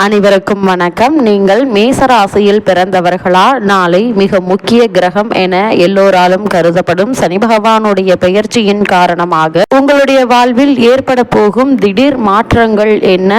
அனைவருக்கும் வணக்கம். நீங்கள் மேசராசியில் பிறந்தவர்களா? நாளை மிக முக்கிய கிரகம் என எல்லோராலும் கருதப்படும் சனி பகவானுடைய பெயர்ச்சியின் காரணமாக உங்களுடைய வாழ்வில் ஏற்பட போகும் திடீர் மாற்றங்கள் என்ன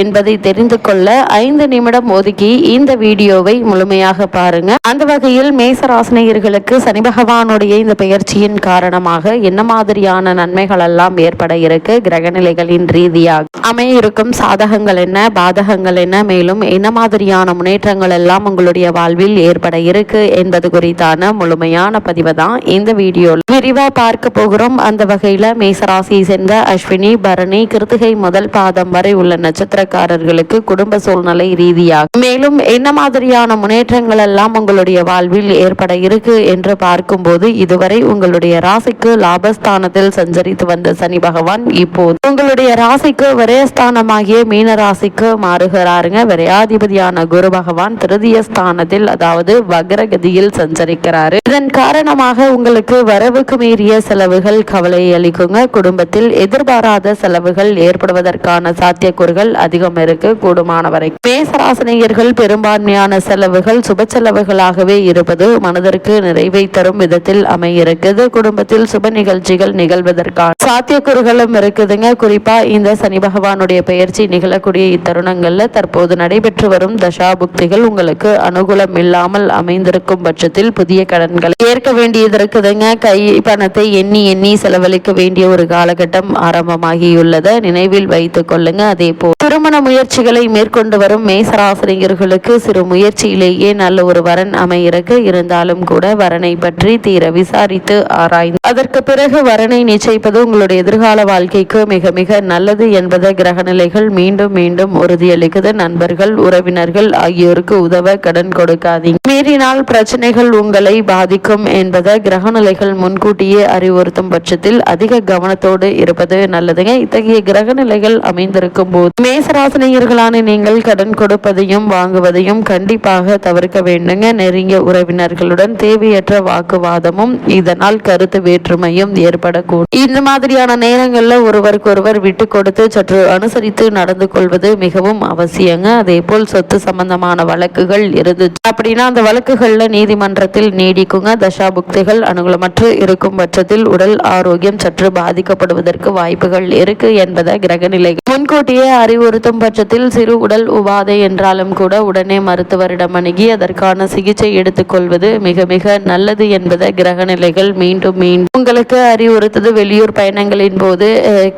என்பதை தெரிந்து கொள்ள 5 நிமிடம் ஒதுக்கி இந்த வீடியோவை முழுமையாக பாருங்க. அந்த வகையில் மேசராசினியர்களுக்கு சனி பகவானுடைய இந்த பெயர்ச்சியின் காரணமாக என்ன மாதிரியான நன்மைகள் எல்லாம் ஏற்பட இருக்கு, கிரகநிலைகளின் ரீதியாக அமைய இருக்கும் சாதகங்கள் என்ன, பாதகங்கள் என்ன, மேலும் என்ன மாதிரியான முன்னேற்றங்கள் எல்லாம் உங்களுடைய வாழ்வில் ஏற்பட இருக்கு என்பது குறித்தான முழுமையான பதிவை தான் இந்த வீடியோவில் விரிவா பார்க்க போகிறோம். அந்த வகையில மேசராசியை சேர்ந்த அஸ்வினி, பரணி, கிருத்திகை முதல் பாதம் வரை உள்ள நட்சத்திரக்காரர்களுக்கு குடும்ப சூழ்நிலை ரீதியாக மேலும் என்ன மாதிரியான முன்னேற்றங்கள் எல்லாம் உங்களுடைய வாழ்வில் ஏற்பட இருக்கு என்று பார்க்கும்போது, இதுவரை உங்களுடைய ராசிக்கு லாபஸ்தானத்தில் சஞ்சரித்து வந்த சனி பகவான் இப்போது உங்களுடைய ராசிக்கு விரயஸ்தானமாகிய மீன ராசிக்கு மாறுகிறாருங்க. விரையாதிபதியான குரு பகவான் திருதிய ஸ்தானத்தில், அதாவது வக்ரகதியில் சஞ்சரிக்கிறாரு. இதன் காரணமாக உங்களுக்கு வரவுக்கு மீறிய செலவுகள் கவலை அளிக்குங்க. குடும்பத்தில் எதிர்பாராத செலவுகள் ஏற்படுவதற்கான சாத்தியக்கூறுகள் அதிகம் இருக்கு. கூடுமானவரை மேசராசினியர்கள் பெரும்பான்மையான செலவுகள் சுப செலவுகளாகவே இருப்பது மனதிற்கு நிறைவை தரும் விதத்தில் அமையிருக்குது. குடும்பத்தில் சுப நிகழ்ச்சிகள் நிகழ்வதற்கான சாத்தியக்கூறுகளும் இருக்குதுங்க. குறிப்பா இந்த சனி பகவானுடைய பெயர்ச்சி நிகழக்கூடிய இத்தருணங்கள்ல தற்போது நடைபெற்று வரும் தசாபுக்திகள் உங்களுக்கு அனுகூலம் இல்லாமல் அமைந்திருக்கும் பட்சத்தில் புதிய கடன்களை ஏற்க வேண்டியது இருக்குதுங்க. கை பணத்தை எண்ணி எண்ணி செலவழிக்க வேண்டிய ஒரு காலகட்டம் ஆரம்பமாகியுள்ளதை நினைவில் வைத்துக் கொள்ளுங்க. அதே போல் திருமண முயற்சிகளை மேற்கொண்டு வரும் மேசராசினியர்களுக்கு சிறு முயற்சியிலேயே நல்ல ஒரு வரன் அமையிருக்கு. இருந்தாலும் கூட வரனை பற்றி தீர விசாரித்து ஆராய்ந்து அதற்கு பிறகு வரனை நிச்சயிப்பது உங்களுடைய எதிர்கால வாழ்க்கைக்கு மிக மிக நல்லது என்பதை கிரகநிலைகள் மீண்டும் மீண்டும் உறுதியளிக்குது. நண்பர்கள், உறவினர்கள் ஆகியோருக்கு உதவ கடன் கொடுக்காதீங்க. மீறினால் பிரச்சனைகள் உங்களை பாதிக்கும் என்பதை கிரகநிலைகள் முன்கூட்டியே அறிவுறுத்தும் பட்சத்தில் அதிக கவனத்தோடு இருப்பது நல்லதுங்க. இத்தகைய கிரகநிலைகள் அமைந்திருக்கும் போது மேசராசினியர்களான நீங்கள் கடன் கொடுப்பதையும் வாங்குவதையும் கண்டிப்பாக தவிர்க்க வேண்டுங்க. நெருங்கிய உறவினர்களுடன் தேவையற்ற வாக்குவாதமும் இதனால் கருத்து வேற்றுமையும் ஏற்படக்கூடும். இந்த மாதிரியான நேரங்களில் ஒருவருக்கொருவர் விட்டு கொடுத்து சற்று அனுசரித்து நடந்து கொள்வது மிகவும் அவசியங்க. அதே போல் சொத்து சம்பந்தமான வழக்குகள் இருந்துச்சு அப்படின்னா அந்த வழக்குகள்ல நீதிமன்றத்தில் நீடிக்குங்க. தசாபுக்திகள் அனுகூலமற்று இருக்கும் பட்சத்தில் உடல் ஆரோக்கியம் சற்று பாதிக்கப்படுவதற்கு வாய்ப்புகள் இருக்கு என்பதை கிரகநிலைகள் முன்கூட்டியே அறிவுறுத்தும் பட்சத்தில் சிறு உடல் உபாதை என்றாலும் கூட உடனே மருத்துவரிடம் அணுகி அதற்கான சிகிச்சை எடுத்துக்கொள்வது மிக மிக நல்லது என்பதை கிரகநிலைகள் மீண்டும் மீண்டும் உங்களுக்கு அறிவுறுத்தது. வெளியூர் பயணங்களின் போது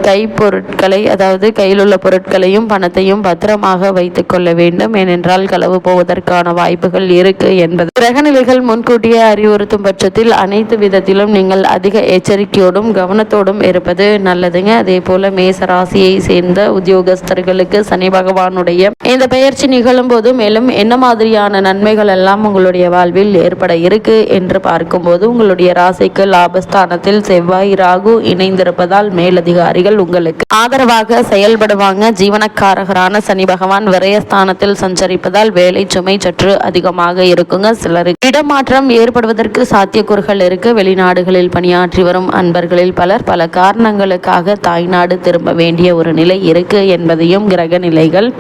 கைப்பொருட்களை, அதாவது கையில் உள்ள பொருட்களையும் பணத்தையும் பத்திரமாக வைத்துக் கொள்ள வேண்டும். ஏனென்றால் களவு போவதற்கான வாய்ப்புகள் இருக்கு என்பது கிரகநிலைகள் முன்கூட்டியே அறிவுறுத்தும் பட்சத்தில் அனைத்து விதத்திலும் நீங்கள் அதிக எச்சரிக்கையோடும் கவனத்தோடும் இருப்பது நல்லதுங்க. அதே போல மேசராசியை சேர்ந்த உத்தியோகஸ்தர்களுக்கு சனி பகவானுடைய இந்த பெயர்ச்சி நிகழும் போது மேலும் என்ன மாதிரியான நன்மைகள் எல்லாம் உங்களுடைய வாழ்வில் ஏற்பட இருக்கு என்று பார்க்கும்போது, உங்களுடைய ராசிக்கு லாபஸ்தானத்தில் செவ்வாய், ராகு இணைந்திருப்பதால் மேலதிகாரிகள் உங்களுக்கு ஆதரவாக செயல்படுவாங்க. ஜீவனக்காரகரான சனி பகவான் விரயஸ்தானத்தில் சஞ்சரிப்பதால் வேலை சுமை சற்று அதிகமாக இருக்குங்க. சிலருக்கு இடமாற்றம் ஏற்படுவதற்கு சாத்தியக்கூறுகள் இருக்கு. வெளிநாடுகளில் பணியாற்றி வரும் அன்பர்களில் பலர் பல காரணங்களுக்காக தாய்நாடு திரும்ப வேண்டிய ஒரு நிலை இருக்கு என்பதையும் கிரக நிலைகள்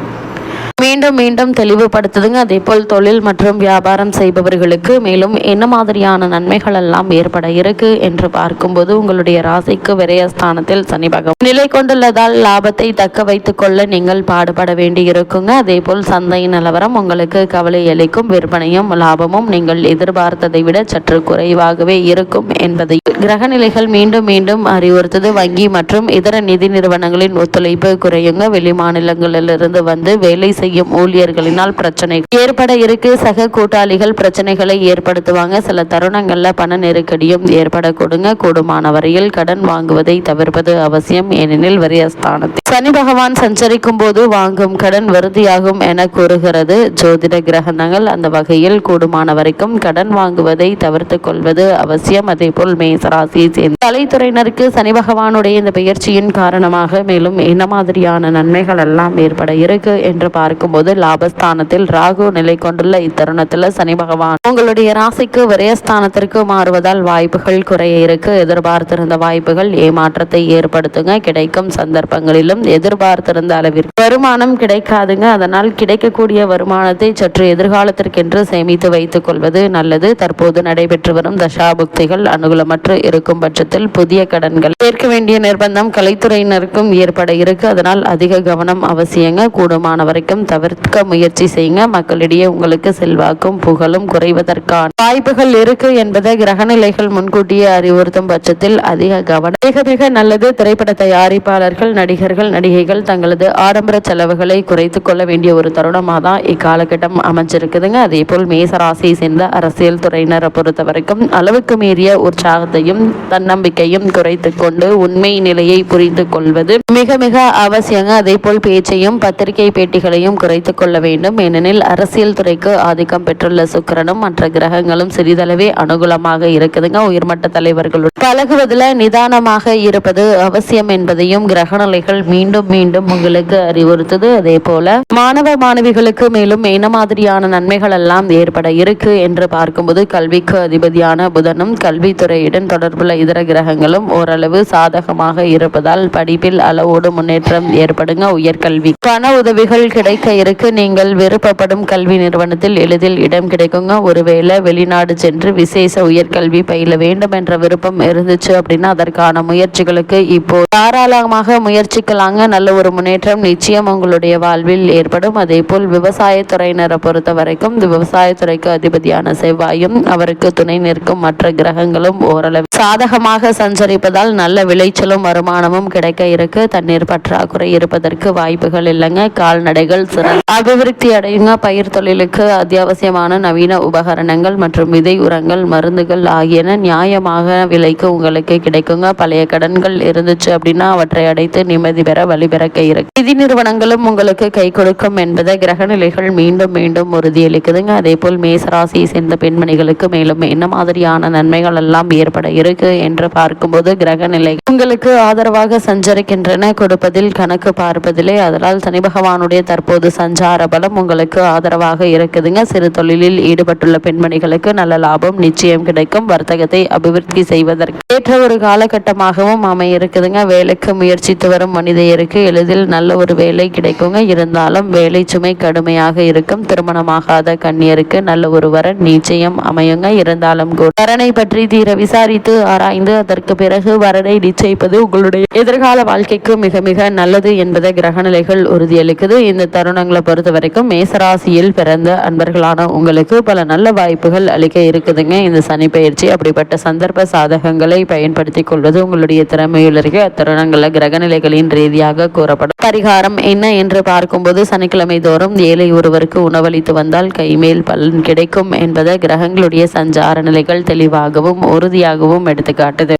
மீண்டும் மீண்டும் தெளிவுபடுத்துதுங்க. அதே போல் தொழில் மற்றும் வியாபாரம் செய்பவர்களுக்கு மேலும் என்ன மாதிரியான நன்மைகள் எல்லாம் ஏற்பட இருக்கு என்று பார்க்கும்போது, உங்களுடைய ராசிக்கு விரயஸ்தானத்தில் சனி பகவான் நிலை கொண்டுள்ளதால் லாபத்தை தக்க வைத்துக் கொள்ள நீங்கள் பாடுபட வேண்டி இருக்குங்க. அதே போல் சந்தை நிலவரம் உங்களுக்கு கவலை அளிக்கும். விற்பனையும் லாபமும் நீங்கள் எதிர்பார்த்ததை விட சற்று குறைவாகவே இருக்கும் என்பதை கிரகநிலைகள் மீண்டும் மீண்டும் அறிவுறுத்தது. வங்கி மற்றும் இதர நிதி நிறுவனங்களின் ஒத்துழைப்பு குறையுங்க. வெளி மாநிலங்களிலிருந்து வந்து வேலை செய்யும் ஊழியர்களினால் பிரச்சனை ஏற்பட இருக்கு. சக கூட்டாளிகள் பிரச்சனைகளை ஏற்படுத்துவாங்க. சில தருணங்கள்ல பண நெருக்கடியும் ஏற்பட கொடுங்க. கூடுமான வரையில் கடன் வாங்குவதை தவிர்ப்பது அவசியம். ஏனெனில் விரயஸ்தானத்தில் சனி பகவான் சஞ்சரிக்கும் போது வாங்கும் கடன் விருத்தியாகும் என கூறுகிறது ஜோதிட கிரகங்கள். அந்த வகையில் கூடுமான வரைக்கும் கடன் வாங்குவதை தவிர்த்து கொள்வது அவசியம். அதே போல் மேசராசியை சேர்ந்த கலைத்துறையினருக்கு சனி பகவானுடைய இந்த பெயர்ச்சியின் காரணமாக மேலும் என்ன மாதிரியான நன்மைகள் எல்லாம் ஏற்பட இருக்கு என்று பார்க்க பார்க்கும்போது லாபஸ்தானத்தில் ராகு நிலை கொண்டுள்ள இத்தருணத்துல சனி பகவான் உங்களுடைய ராசிக்கு விரயஸ்தானத்திற்கு மாறுவதால் வாய்ப்புகள் குறைய இருக்கு. எதிர்பார்த்திருந்த வாய்ப்புகள் ஏமாற்றத்தை ஏற்படுத்துங்க. கிடைக்கும் சந்தர்ப்பங்களிலும் எதிர்பார்த்திருந்த அளவிற்கு வருமானம் கிடைக்காதுங்க. அதனால் கிடைக்கக்கூடிய வருமானத்தை சற்று எதிர்காலத்திற்கென்று சேமித்து வைத்துக் கொள்வது நல்லது. தற்போது நடைபெற்று வரும் தசாபுக்திகள் அனுகூலமற்று இருக்கும் பட்சத்தில் புதிய கடன்கள் ஏற்க வேண்டிய நிர்பந்தம் கலைத்துறையினருக்கும் ஏற்பட இருக்கு. அதனால் அதிக கவனம் அவசியங்க. கூடுமான வரைக்கும் தவிர்க்க முயற்சி செய்யுங்க. மக்களிடையே உங்களுக்கு செல்வாக்கும் புகழும் குறைவதற்கான வாய்ப்புகள் இருக்கு என்பதை கிரகநிலைகள் முன்கூட்டியே அறிவுறுத்தும் பட்சத்தில் அதிக கவனம் மிக மிக நல்லது. திரைப்பட தயாரிப்பாளர்கள், நடிகர்கள், நடிகைகள் தங்களது ஆடம்பர செலவுகளை குறைத்துக் கொள்ள வேண்டிய ஒரு தருணமாக தான் இக்காலகட்டம் அமைஞ்சிருக்குதுங்க. அதே போல் மேசராசியை சேர்ந்த அரசியல் துறையினரை பொறுத்த வரைக்கும் அளவுக்கு மீறிய உற்சாகத்தையும் தன்னம்பிக்கையும் குறைத்து கொண்டு உண்மை நிலையை புரிந்து கொள்வது மிக மிக அவசியங்க. அதே போல் பேச்சையும் பத்திரிகை பேட்டிகளையும் குறைத்து கொள்ள வேண்டும். ஏனெனில் அரசியல் துறைக்கு ஆதிக்கம் பெற்றுள்ள சுக்கிரனும் மற்ற கிரகங்களும் சிறிதளவே அனுகூலமாக இருக்குதுங்க. உயர்மட்ட தலைவர்களுடன் பழகுவதில் நிதானமாக இருப்பது அவசியம் என்பதையும் கிரகநிலைகள் மீண்டும் மீண்டும் உங்களுக்கு அறிவுறுத்துது. அதே போல மாணவ மாணவிகளுக்கு மேலும் என்ன மாதிரியான நன்மைகள் எல்லாம் ஏற்பட இருக்கு என்று பார்க்கும்போது கல்விக்கு அதிபதியான புதனும் கல்வித்துறையுடன் தொடர்புள்ள இதர கிரகங்களும் ஓரளவு சாதகமாக இருப்பதால் படிப்பில் அளவோடு முன்னேற்றம் ஏற்படுங்க. உயர்கல்வி பண உதவிகள் கிடைக்க இருக்கு. நீங்கள் விருப்பப்படும் கல்வி நிறுவனத்தில் எளிதில் இடம் கிடைக்குங்க. ஒருவேளை வெளிநாடு சென்று விசேஷ உயர்கல்வி பயில வேண்டும் என்ற விருப்பம் இருந்துச்சு அப்படின்னா அதற்கான முயற்சிகளுக்கு இப்போ தாராளமாக முயற்சிக்கலாங்க. நல்ல ஒரு முன்னேற்றம் நிச்சயம் உங்களுடைய வாழ்வில் ஏற்படும். அதே போல் விவசாயத்துறையினரை பொறுத்த வரைக்கும் விவசாயத்துறைக்கு அதிபதியான செவ்வாயும் அவருக்கு துணை நிற்கும் மற்ற கிரகங்களும் ஓரளவு சாதகமாக சஞ்சரிப்பதால் நல்ல விளைச்சலும் வருமானமும் கிடைக்க இருக்கு. தண்ணீர் பற்றாக்குறை இருப்பதற்கு வாய்ப்புகள் இல்லைங்க. கால்நடைகள் சிறந்த அபிவிருத்தி அடையுங்க. பயிர் தொழிலுக்கு அத்தியாவசியமான நவீன உபகரணங்கள் மற்றும் விதை உரங்கள், மருந்துகள் ஆகியன நியாயமாக விலைக்கு உங்களுக்கு கிடைக்குங்க. பழைய கடன்கள் இருந்துச்சு அப்படின்னா அவற்றை அடைத்து நிம்மதி பெற வழிபிறக்க இருக்கு. நிதி நிறுவனங்களும் உங்களுக்கு கை கொடுக்கும் என்பதை கிரகநிலைகள் மீண்டும் மீண்டும் உறுதியளிக்குதுங்க. அதே போல் மேசராசியை சேர்ந்த பெண்மணிகளுக்கு மேலும் என்ன மாதிரியான நன்மைகள் எல்லாம் ஏற்பட இருக்கு என்று பார்க்கும்போது கிரகநிலை உங்களுக்கு ஆதரவாக சஞ்சரிக்கின்றன. கொடுப்பதில் கணக்கு பார்ப்பதிலே. அதனால் சனி பகவானுடைய தற்போது சஞ்சார பலம் உங்களுக்கு ஆதரவாக இருக்குதுங்க. சிறு தொழிலில் ஈடுபட்டுள்ள பெண்மணிகளுக்கு நல்ல லாபம் நிச்சயம் கிடைக்கும். வர்த்தகத்தை அபிவிருத்தி செய்வதற்கு ஏற்ற ஒரு காலகட்டமாகவும் அமைய இருக்குதுங்க. வேலைக்கு முயற்சித்து வரும் மனிதருக்கு எளிதில் நல்ல ஒரு வேலை கிடைக்குங்க. இருந்தாலும் வேலை சுமை கடுமையாக இருக்கும். திருமணமாகாத கன்னியருக்கு நல்ல ஒரு வரன் நிச்சயம் அமையுங்க. இருந்தாலும் கூட வரனை பற்றி தீர விசாரித்து ஆராய்ந்து அதற்கு பிறகு வரனை நிச்சயிப்பது உங்களுடைய எதிர்கால வாழ்க்கைக்கு மிக மிக நல்லது என்பதை கிரகநிலைகள் உறுதியளிக்குது. இந்த தருணங்களை பொறுத்த வரைக்கும் மேசராசியில் பிறந்த அன்பர்களான உங்களுக்கு பல நல்ல வாய்ப்புகள் அளிக்க இருக்குதுங்க. இந்த சனி பயிற்சி அப்படிப்பட்ட சந்தர்ப்ப சாதகங்களை பயன்படுத்திக் கொள்வது உங்களுடைய திறமையுள்ளருக்கு அத்தருணங்களில் கிரகநிலைகளின் ரீதியாக கூறப்படும். பரிகாரம் என்ன என்று பார்க்கும்போது சனிக்கிழமை தோறும் ஏழை ஒருவருக்கு உணவளித்து வந்தால் கைமேல் பலன் கிடைக்கும் என்பதை கிரகங்களுடைய சஞ்சார நிலைகள் தெளிவாகவும் உறுதியாகவும் எடுத்துக்காட்டுது.